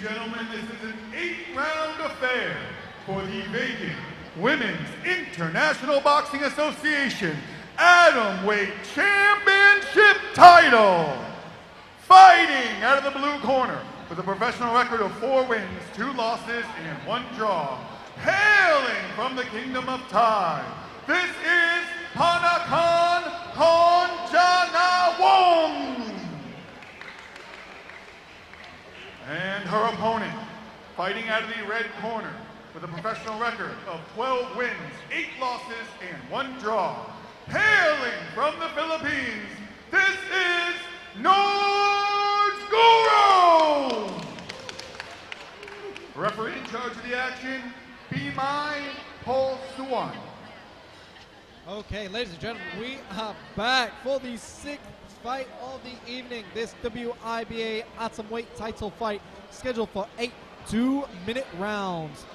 gentlemen, this is an 8-round affair for the vacant Women's International Boxing Association Atomweight Championship title. Fighting out of the blue corner with a professional record of 4 wins, 2 losses, and 1 draw. Hailing from the Kingdom of Thai, this is Phunnakran Singmanasak. And her opponent, fighting out of the red corner with a professional record of 12 wins, 8 losses, and 1 draw. Hailing from the Philippines, this is Norj Guro. Referee in charge of the action, Bimai Paul Suwan. Okay, ladies and gentlemen, we are back for the 6th fight of the evening. This WIBA Atomweight title fight scheduled for 8 2-minute rounds.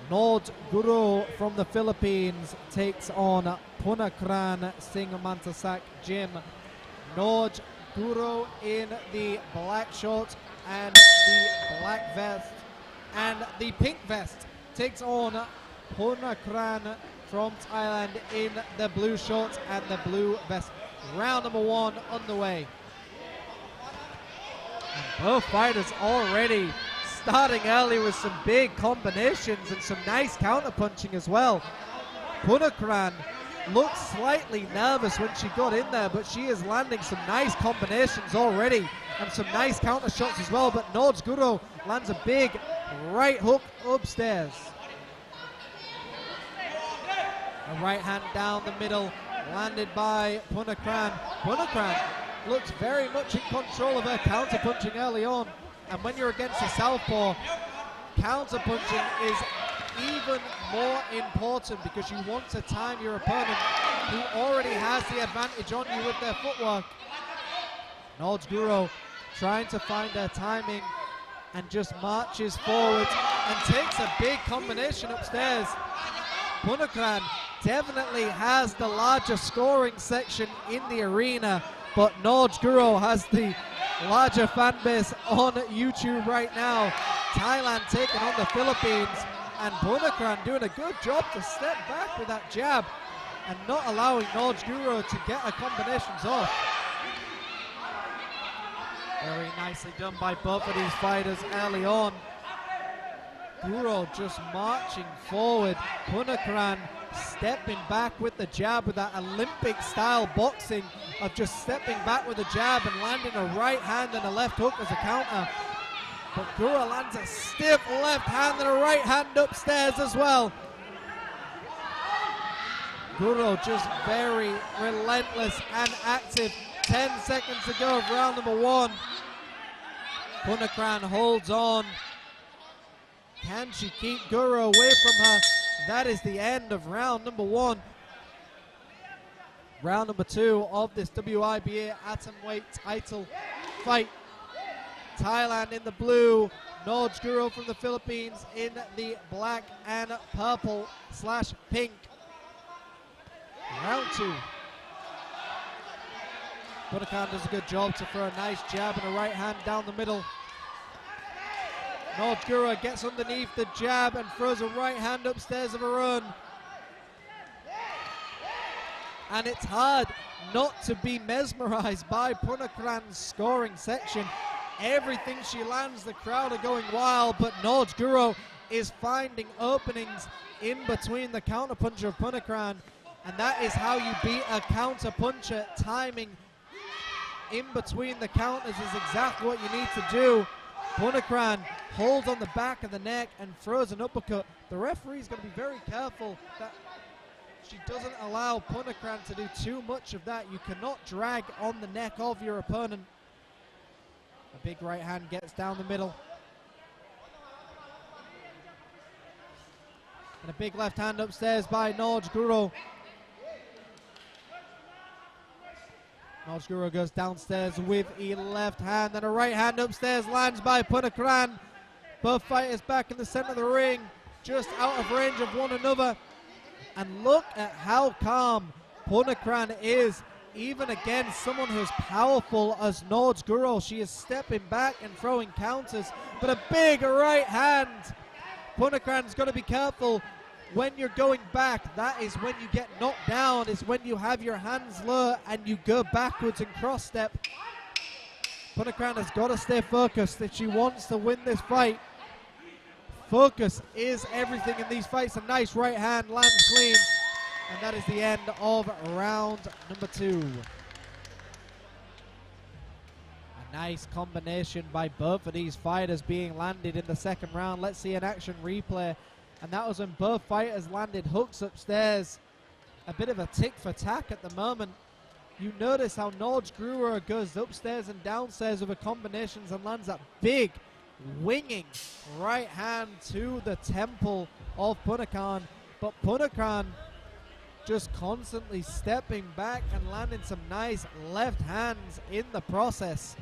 Norj Guro from the Philippines takes on Phunnakran Singmanasak gym. Norj Guro in the black shorts and the black vest, and the pink vest takes on Phunnakran from Thailand in the blue shorts and the blue vest. Round number 1 underway. And both fighters already starting early with some big combinations and some nice counter-punching as well. Phunnakran looked slightly nervous when she got in there, but she is landing some nice combinations already and some nice counter shots as well. But Norj Guro lands a big right hook upstairs. A right hand down the middle, landed by Phunnakran. Phunnakran looks very much in control of her counter-punching early on. And when you're against a southpaw, counter-punching is even more important because you want to time your opponent who already has the advantage on you with their footwork. Norj Guro trying to find her timing and just marches forward and takes a big combination upstairs. Phunnakran definitely has the larger scoring section in the arena, but Norj Guro has the larger fan base on YouTube right now. Thailand taking on the Philippines, and Phunnakran doing a good job to step back with that jab and not allowing Norj Guro to get her combinations off. Very nicely done by both of these fighters early on. Guro just marching forward. Phunnakran stepping back with the jab with that Olympic-style boxing of just stepping back with a jab and landing a right hand and a left hook as a counter. But Guro lands a stiff left hand and a right hand upstairs as well. Guro just very relentless and active. 10 seconds to go of round number 1. Phunnakran holds on. Can she keep Guro away from her? That is the end of round number 1. Round number 2 of this WIBA Atomweight title fight. Thailand in the blue, Norj Guro from the Philippines in the black and purple/pink. Round 2. Phunnakran does a good job to throw a nice jab and a right hand down the middle. Norj Guro gets underneath the jab and throws a right hand upstairs of her own. And it's hard not to be mesmerized by Phunnakran's scoring section. Everything she lands, the crowd are going wild, but Norj Guro is finding openings in between the counterpuncher of Phunnakran, and that is how you beat a counterpuncher. Timing in between the counters is exactly what you need to do. Phunnakran holds on the back of the neck and throws an uppercut. The referee is going to be very careful that she doesn't allow Phunnakran to do too much of that. You cannot drag on the neck of your opponent. A big right hand gets down the middle. And a big left hand upstairs by Norj Guro. Norj Guro goes downstairs with a left hand, and a right hand upstairs lands by Phunnakran. Both fighters back in the center of the ring, just out of range of one another. And look at how calm Phunnakran is even against someone who's powerful as Norj Guro. She is stepping back and throwing counters, but a big right hand. Phunnakran's got to be careful when you're going back. That is when you get knocked down, is when you have your hands low and you go backwards and cross step. Phunnakran has got to stay focused if she wants to win this fight. Focus is everything in these fights. A nice right hand lands clean, and that is the end of round number 2. A nice combination by both of these fighters being landed in the second round. Let's see an action replay, and that was when both fighters landed hooks upstairs. A bit of a tick for tack at the moment. You notice how Norj Guro goes upstairs and downstairs with the combinations and lands that big winging right hand to the temple of Phunnakran, but Phunnakran just constantly stepping back and landing some nice left hands in the process.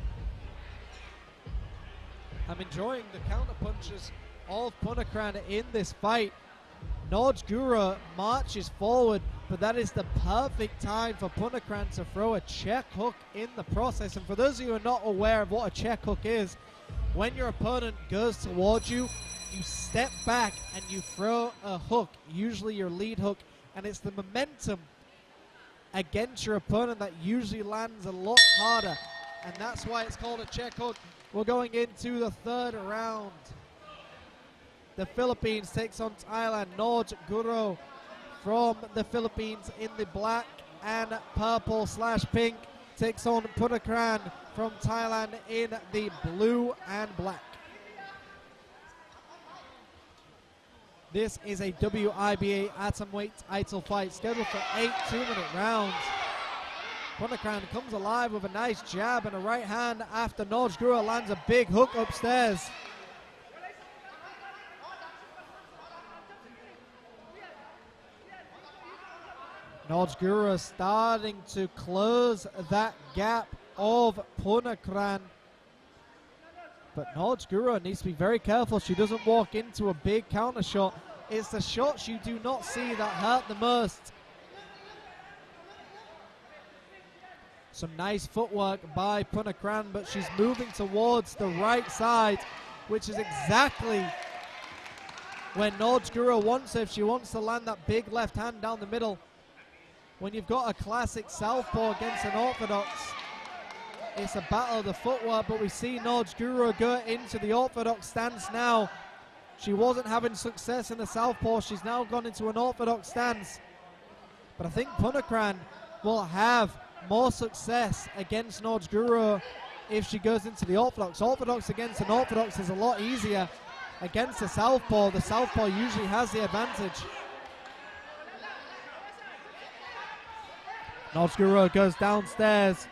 I'm enjoying the counter punches of Phunnakran in this fight. Norj Guro marches forward, but that is the perfect time for Phunnakran to throw a check hook in the process. And for those of you who are not aware of what a check hook is, when your opponent goes towards you, you step back and you throw a hook, usually your lead hook, and it's the momentum against your opponent that usually lands a lot harder, and that's why it's called a check hook. We're going into the third round. The Philippines takes on Thailand. Norj Guro from the Philippines in the black and purple/pink takes on Phunnakran from Thailand in the blue and black. This is a WIBA Atomweight title fight scheduled for 8 2-minute rounds. Phunnakran comes alive with a nice jab and a right hand after Norj Guro lands a big hook upstairs. Norj Guro starting to close that gap of Phunnakran. But Norj Guro needs to be very careful she doesn't walk into a big counter shot. It's the shots you do not see that hurt the most. Some nice footwork by Phunnakran, but she's moving towards the right side, which is exactly where Norj Guro wants her if she wants to land that big left hand down the middle. When you've got a classic southpaw against an orthodox, it's a battle of the footwork, but we see Norj Guro go into the orthodox stance now. She wasn't having success in the southpaw. She's now gone into an orthodox stance. But I think Phunnakran will have more success against Norj Guro if she goes into the orthodox. Orthodox against an orthodox is a lot easier. Against the southpaw usually has the advantage. Norj Guro goes downstairs.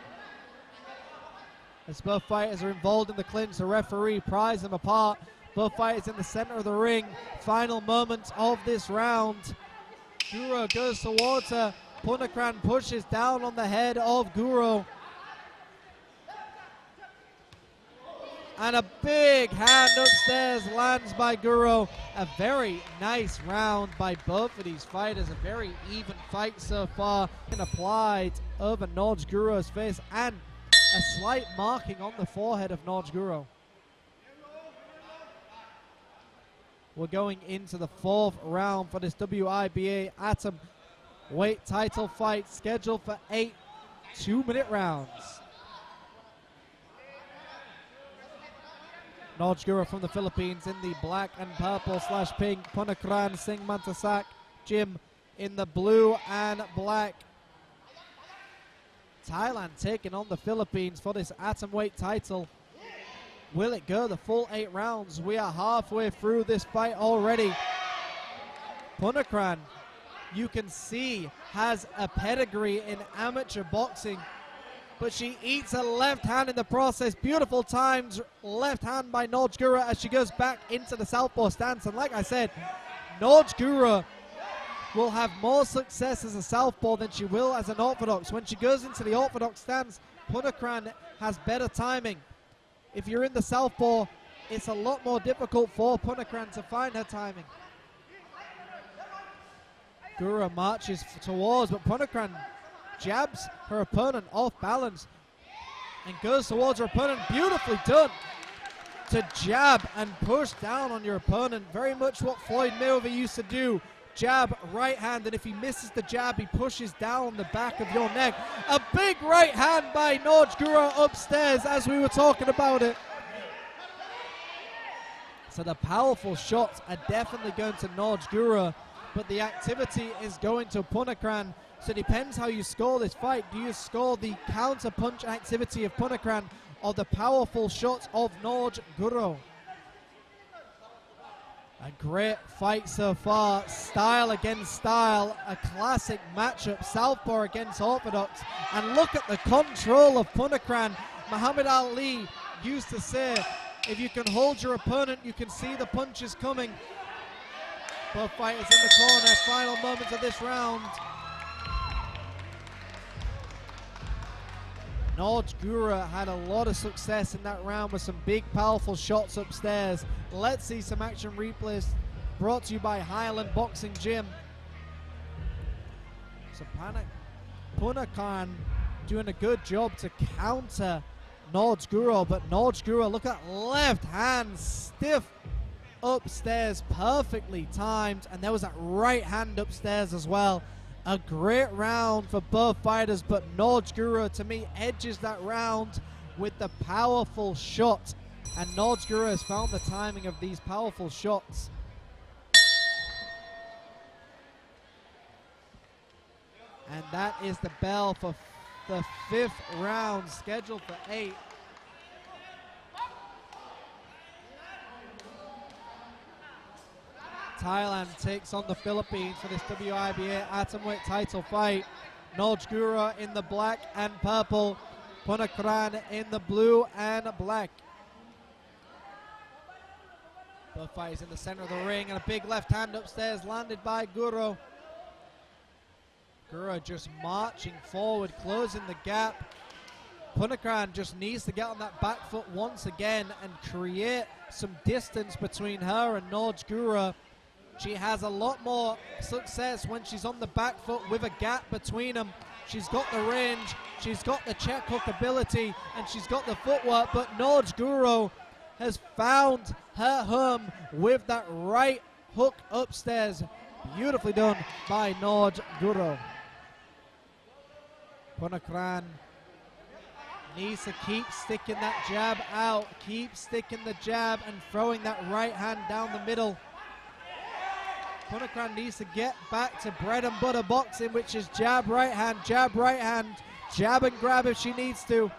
As both fighters are involved in the clinch, the referee pries them apart. Both fighters in the center of the ring. Final moments of this round. Guro goes towards her. Phunnakran pushes down on the head of Guro. And a big hand upstairs lands by Guro. A very nice round by both of these fighters. A very even fight so far. And applied over Norj Guro's face, and a slight marking on the forehead of Norj Guro. We're going into the fourth round for this WIBA Atomweight title fight scheduled for 8 2-minute rounds. Norj Guro from the Philippines in the black and purple/pink. Phunnakran Singmanasak Jim in the blue and black. Thailand taking on the Philippines for this Atomweight title. Will it go the full 8 rounds? We are halfway through this fight already. Phunnakran, you can see, has a pedigree in amateur boxing, but she eats a left hand in the process. Beautiful times left hand by Norj Guro as she goes back into the southpaw stance. And like I said, Norj Guro will have more success as a southpaw than she will as an orthodox. When she goes into the orthodox stance, Phunnakran has better timing. If you're in the southpaw, it's a lot more difficult for Phunnakran to find her timing. Guro marches towards, but Phunnakran jabs her opponent off balance and goes towards her opponent. Beautifully done to jab and push down on your opponent. Very much what Floyd Mayweather used to do. Jab, right hand, and if he misses the jab, he pushes down the back of your neck. A big right hand by Norj Guro upstairs as we were talking about it. So the powerful shots are definitely going to Norj Guro, but the activity is going to Phunnakran. So it depends how you score this fight. Do you score the counter punch activity of Phunnakran or the powerful shots of Norj Guro? A great fight so far, style against style, a classic matchup, southpaw against orthodox. And look at the control of Phunnakran. Muhammad Ali used to say, if you can hold your opponent, you can see the punches coming. Both fighters in the corner, final moments of this round. Norj Guro had a lot of success in that round with some big, powerful shots upstairs. Let's see some action replays brought to you by Highland Boxing Gym. So Phunnakran doing a good job to counter Norj Guro, but Norj Guro, look at left hand stiff upstairs, perfectly timed, and there was that right hand upstairs as well. A great round for both fighters, but Norj Guro, to me, edges that round with the powerful shot. And Norj Guro has found the timing of these powerful shots. And that is the bell for the 5th round, scheduled for 8. Thailand takes on the Philippines for this WIBA Atomweight title fight. Norj Guro in the black and purple, Phunnakran in the blue and black. Both fighters in the center of the ring, and a big left hand upstairs landed by Guro. Guro just marching forward, closing the gap. Phunnakran just needs to get on that back foot once again and create some distance between her and Norj Guro. She has a lot more success when she's on the back foot with a gap between them. She's got the range, she's got the check hook ability, and she's got the footwork, but Norj Guro has found her home with that right hook upstairs. Beautifully done by Norj Guro. Phunnakran needs to keep sticking that jab out, keep sticking the jab and throwing that right hand down the middle. Phunnakran needs to get back to bread and butter boxing, which is jab, right hand, jab and grab if she needs to.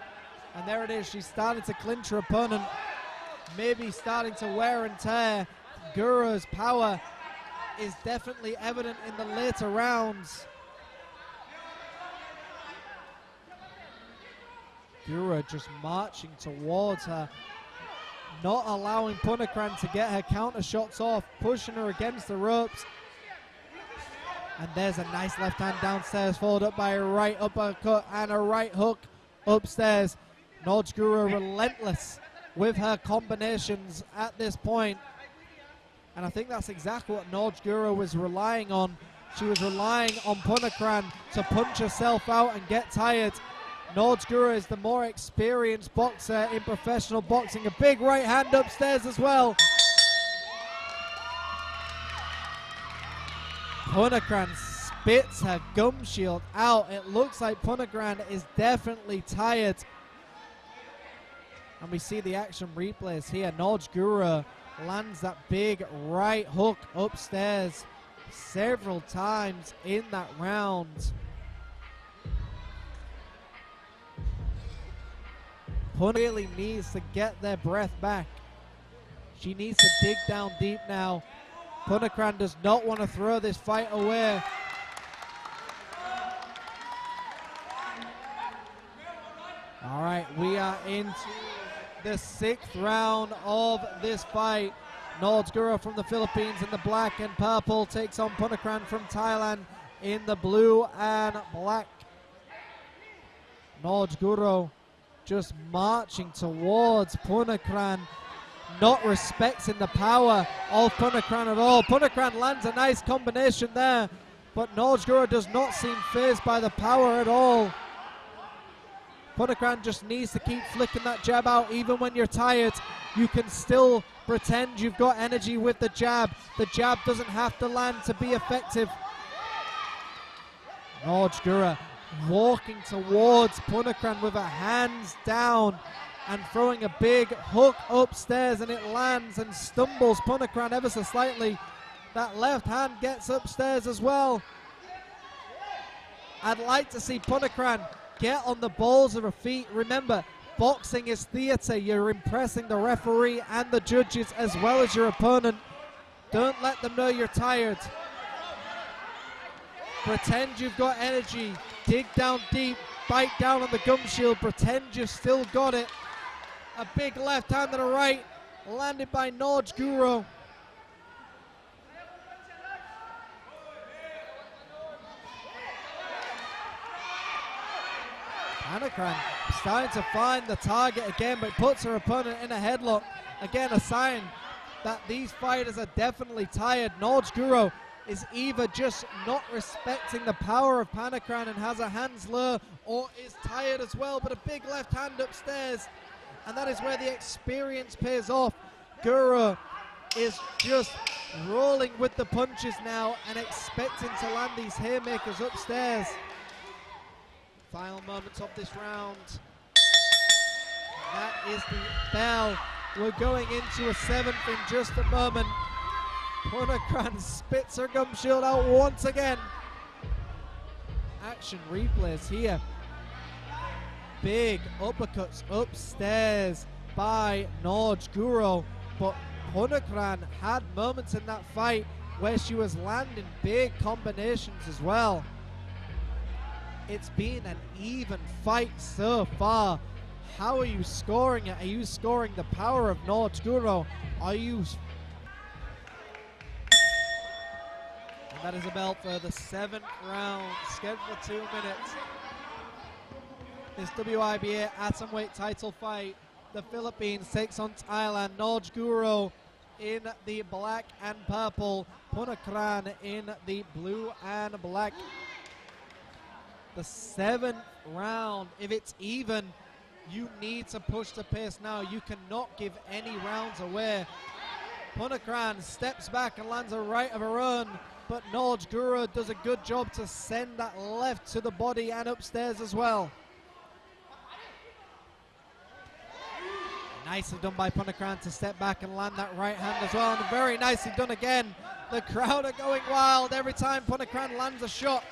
And there it is, she's starting to clinch her opponent, maybe starting to wear and tear. Guro's power is definitely evident in the later rounds. Guro just marching towards her, not allowing Phunnakran to get her counter shots off, pushing her against the ropes. And there's a nice left hand downstairs, followed up by a right uppercut and a right hook upstairs. Norj Guro relentless with her combinations at this point. And I think that's exactly what Norj Guro was relying on. She was relying on Phunnakran to punch herself out and get tired. Norj Guro is the more experienced boxer in professional boxing. A big right hand upstairs as well. Phunnakran spits her gum shield out. It looks like Phunnakran is definitely tired. And we see the action replays here. Norj Guro lands that big right hook upstairs several times in that round. Phunnakran really needs to get their breath back. She needs to dig down deep now. Phunnakran does not want to throw this fight away. All right, we are into the 6th round of this fight. Norj Guro from the Philippines in the black and purple takes on Phunnakran from Thailand in the blue and black. Norj Guro just marching towards Phunnakran, not respecting the power of Phunnakran at all. Phunnakran lands a nice combination there, but Norj Guro does not seem fazed by the power at all. Phunnakran just needs to keep flicking that jab out. Even when you're tired, you can still pretend you've got energy with the jab. The jab doesn't have to land to be effective. Norj Guro walking towards Phunnakran with her hands down and throwing a big hook upstairs, and it lands and stumbles Phunnakran ever so slightly. That left hand gets upstairs as well. I'd like to see Phunnakran get on the balls of her feet. Remember, boxing is theatre. You're impressing the referee and the judges as well as your opponent. Don't let them know you're tired. Pretend you've got energy. Dig down deep. Bite down on the gum shield. Pretend you've still got it. A big left hand and a right. Landed by Norj Guro. Phunnakran starting to find the target again, but puts her opponent in a headlock. Again, a sign that these fighters are definitely tired. Norj Guro is either just not respecting the power of Phunnakran and has her hands low, or is tired as well, but a big left hand upstairs. And that is where the experience pays off. Guro is just rolling with the punches now and expecting to land these haymakers upstairs. Final moments of this round. That is the bell. We're going into a 7th in just a moment. Phunnakran spits her gum shield out once again. Action replays here. Big uppercuts upstairs by Norj Guro, but Phunnakran had moments in that fight where she was landing big combinations as well. It's been an even fight so far. How are you scoring it? Are you scoring the power of Norj Guro? Are you... And that is a belt for the 7th round, scheduled for 2 minutes. This WIBA Atomweight title fight. The Philippines takes on Thailand. Norj Guro in the black and purple. Phunnakran in the blue and black. The 7th round. If it's even, you need to push the pace now. You cannot give any rounds away. Phunnakran steps back and lands a right of her own, but Norj Guro does a good job to send that left to the body and upstairs as well. Nicely done by Phunnakran to step back and land that right hand as well, and very nicely done again. The crowd are going wild every time Phunnakran lands a shot.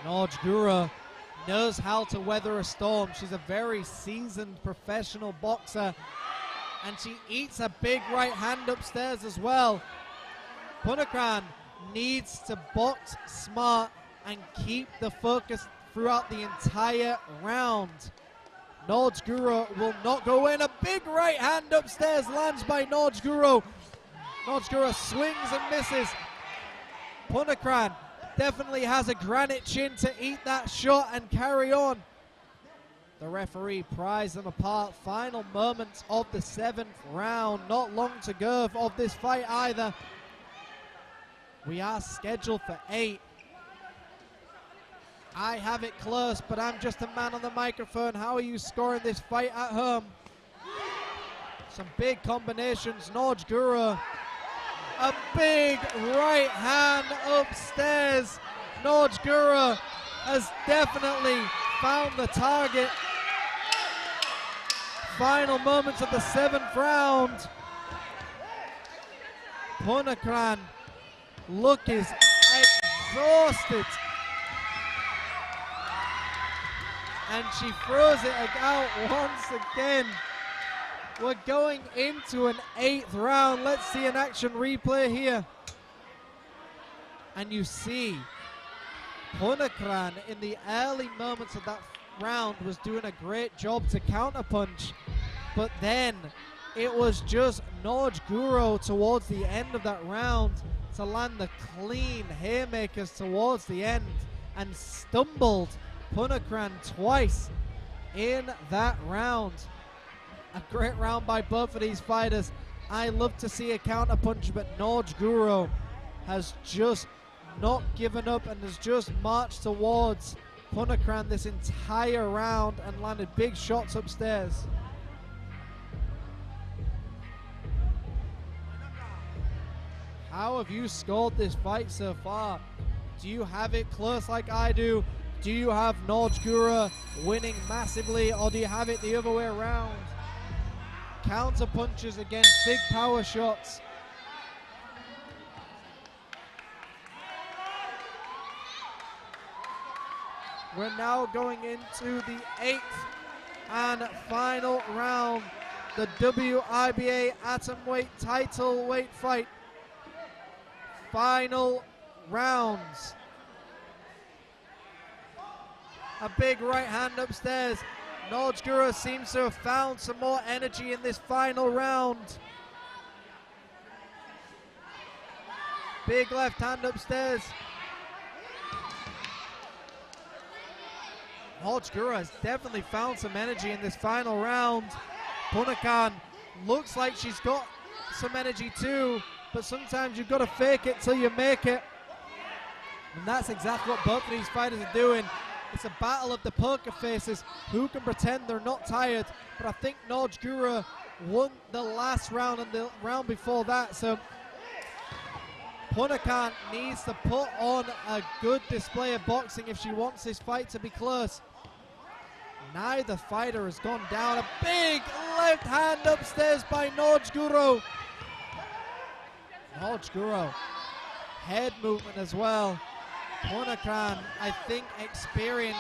Norj Guro knows how to weather a storm. She's a very seasoned professional boxer, and she eats a big right hand upstairs as well. Phunnakran needs to box smart and keep the focus throughout the entire round. Norj Guro will not go in. A big right hand upstairs lands by Norj Guro. Norj Guro swings and misses. Phunnakran definitely has a granite chin to eat that shot and carry on. The referee pries them apart. Final moments of the 7th round. Not long to go of this fight either. We are scheduled for 8. I have it close, but I'm just a man on the microphone. How are you scoring this fight at home? Some big combinations. Norj Guro, a big right hand upstairs. Norj Guro has definitely found the target. Final moments of the 7th round. Phunnakran look is exhausted. And she throws it out once again. We're going into an 8th round. Let's see an action replay here. And you see Phunnakran in the early moments of that round was doing a great job to counterpunch. But then it was just Norj Guro towards the end of that round to land the clean haymakers towards the end and stumbled Phunnakran twice in that round. A great round by both of these fighters. I love to see a counterpunch, but Norj Guro has just not given up and has just marched towards Phunnakran this entire round and landed big shots upstairs. How have you scored this fight so far? Do you have it close like I do? Do you have Norj Guro winning massively, or do you have it the other way around? Counter punches against big power shots. We're now going into the 8th and final round, the WIBA Atomweight title weight fight. Final rounds. A big right hand upstairs. Norj Guro seems to have found some more energy in this final round. Big left hand upstairs. Norj Guro has definitely found some energy in this final round. Phunnakran looks like she's got some energy too, but sometimes you've got to fake it till you make it. And that's exactly what both of these fighters are doing. It's a battle of the poker faces. Who can pretend they're not tired? But I think Norj Guro won the last round and the round before that. So Phunnakran needs to put on a good display of boxing if she wants this fight to be close. Neither fighter has gone down. A big left hand upstairs by Norj Guro. Norj Guro, head movement as well. Phunnakran, I think experience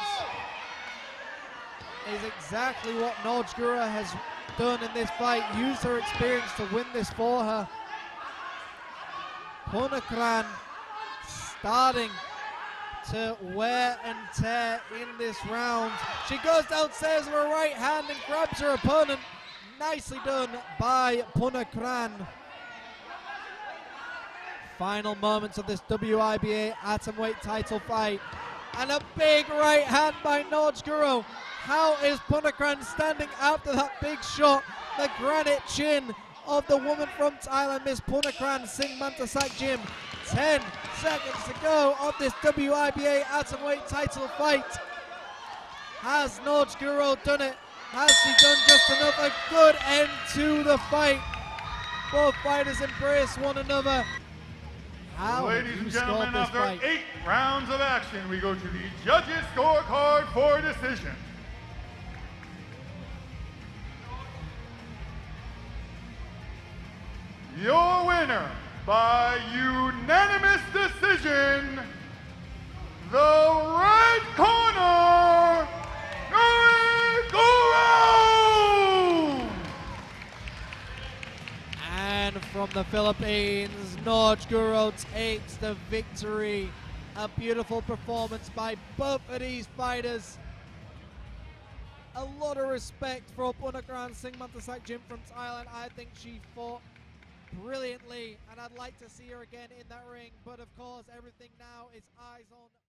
is exactly what Norj Guro has done in this fight. Used her experience to win this for her. Phunnakran starting to wear and tear in this round. She goes downstairs with her right hand and grabs her opponent. Nicely done by Phunnakran. Final moments of this WIBA Atomweight title fight. And a big right hand by Norj Guro. How is Phunnakran standing after that big shot? The granite chin of the woman from Thailand, Miss Phunnakran Singmanasak Gym. 10 seconds to go of this WIBA Atomweight title fight. Has Norj Guro done it? Has she done just enough? A good end to the fight. Both fighters embrace one another. How Ladies and gentlemen, after 8 rounds of action, we go to the judges' scorecard for decision. Your winner by unanimous decision, the red corner, Norj Guro! And from the Philippines, Norj Guro takes the victory. A beautiful performance by both of these fighters. A lot of respect for Phunnakran Singmanasak Gym from Thailand. I think she fought brilliantly, and I'd like to see her again in that ring. But of course, everything now is eyes on